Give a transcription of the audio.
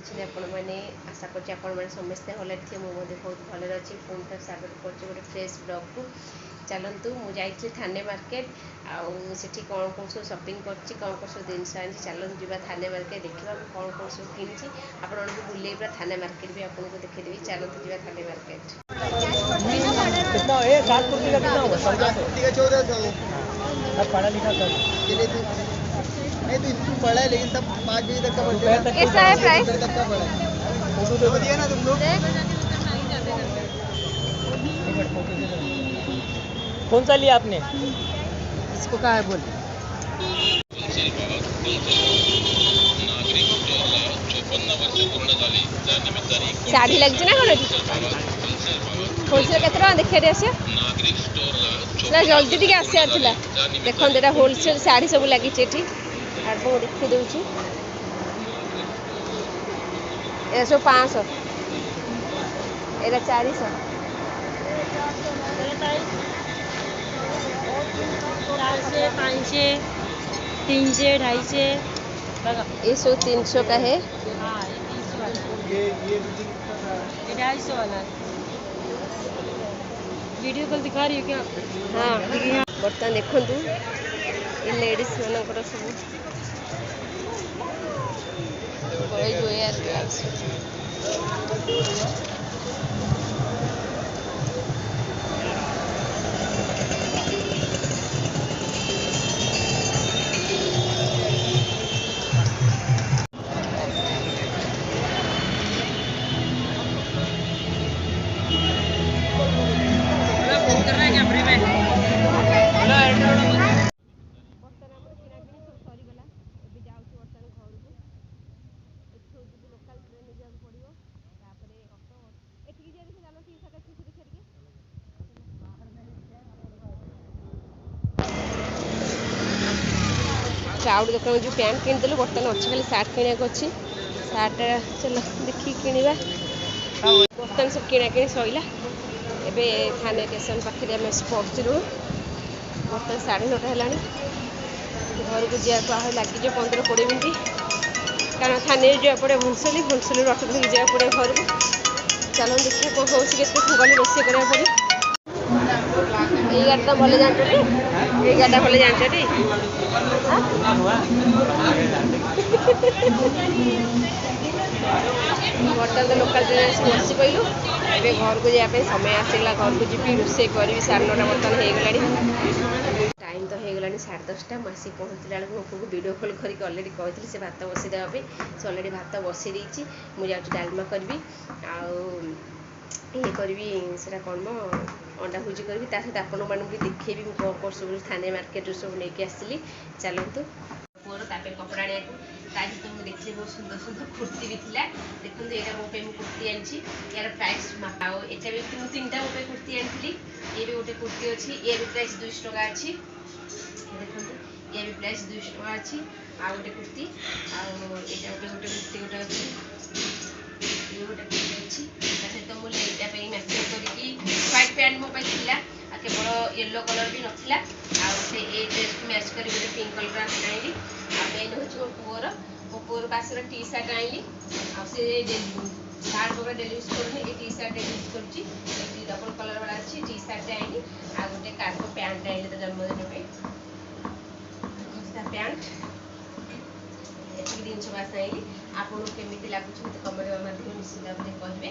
अच्छे आपण मैंने आशा करछि आपण मैंने समस्ते भले थे मुझे बहुत भले अच्छी पुणी थे स्वागत कर गोटे फ्रेश ब्लॉग को चलतु मुझे थाने मार्केट आठी कौन कौन सब शॉपिंग करछि कौन कौन सब जिन आनी चलते जा थाने मार्केट देखा कौन कौन सब किणी आपण को बुले पूरा थाने मार्केट भी आपको देखदेवी चलते जा थाने मार्केट कितना है 7 कुर्ती का कितना होगा 1400 पढ़ा लिखा कर नहीं तो स्कूल पढ़ा है लेकिन तब 5 बजे तक का पढ़ा कैसा है प्राइस तक का पढ़ा फोटो दे दिया ना तुम लोग कौन सा लिया आपने इसको कहा है बोल साड़ी लग ना कौन होलसेल केते टका देखिए आस जल्दी टी आसार देखते होलसेल शाढ़ी सब लगी आड़ देखी दूसरी ये सब 500 एरा 400 500 300 250 ये सब 300 का है ये 250 वाला वीडियो कॉल दिखा रही है क्या हाँ बर्तमान देखु ये लेडीज मानकर सब आउट दुकान जो पैंट किनीदेलु बर्तमान अच्छे खाली सार्ट किणा अच्छी सार्ट चलो देखिए किणवा बर्तमान सब किणा कि सैला एबे थाने स्टेशन पाखे आम पहुँचलु बर्तमान 9:30 है घर को जावाक आ लगे 15-20 मिनट कारण थाने जा पड़े भुनसली ऑटो धरिक जा पड़े घर को चलो देखिए कौन हो गले रोषे करा पड़े ये गाड़ी भले जानते ये गाड़ी भले जानते बर्तमान तो लोकाल ट्रेन से बसी पड़ू ए घर को जावाई समय आसला घर को जी रोषे करी 9:30 बर्तमान हो टाइम तो हो गला 10:30 मुझे पहुँचला बेलू को वीडियो कॉल करके अलरेडी कहती से भात बसई देवाई से अलरेडी भात बसई देती मुझे डालमा करी ये करी से कौन मो अंडा भुजी करी सहित आपण मानक देखेबी कौन कौन सब थाने मार्केट सब नहीं आसली चलतु पुअर तापर कपड़ा आने तो मुझे देखिए बहुत सुंदर सुंदर कुर्ती भी थी देखते यहाँ मोपाई मुझे कुर्ती आनी यार प्राइस यहाँ भी 3टा मोपाई कुर्ती आनी ये भी गोटे कुर्ती अच्छी ये भी प्राइस 200 टका अच्छी देखते ये भी प्राइस 200 टका अच्छी आ गोटे कुर्ती आटा गोटे कुर्ती गोटे अच्छी ये गोटे कुर्ती अच्छी सहित मुझे यहाँ मैचिंग करके ह्वाइट पैंट मो था केवल येलो कलर भी नाला आसे ये ड्रेस को मैच कर गोटे पिंक कलर आनी मेन हूँ मो पुअर पास टी सार्ट आनी सार्ट वगैरह डेली यूज कर टी सार्ट डेली यूज कर डबल कलर वाला अच्छी टी सार्ट आनी आ गोटे कार्गो पैंट आनी तो जन्मदिन पैंट ये जिन बास आनी आपको केमी लगुच मत कमेंट माध्यम निश्चित भाव कहे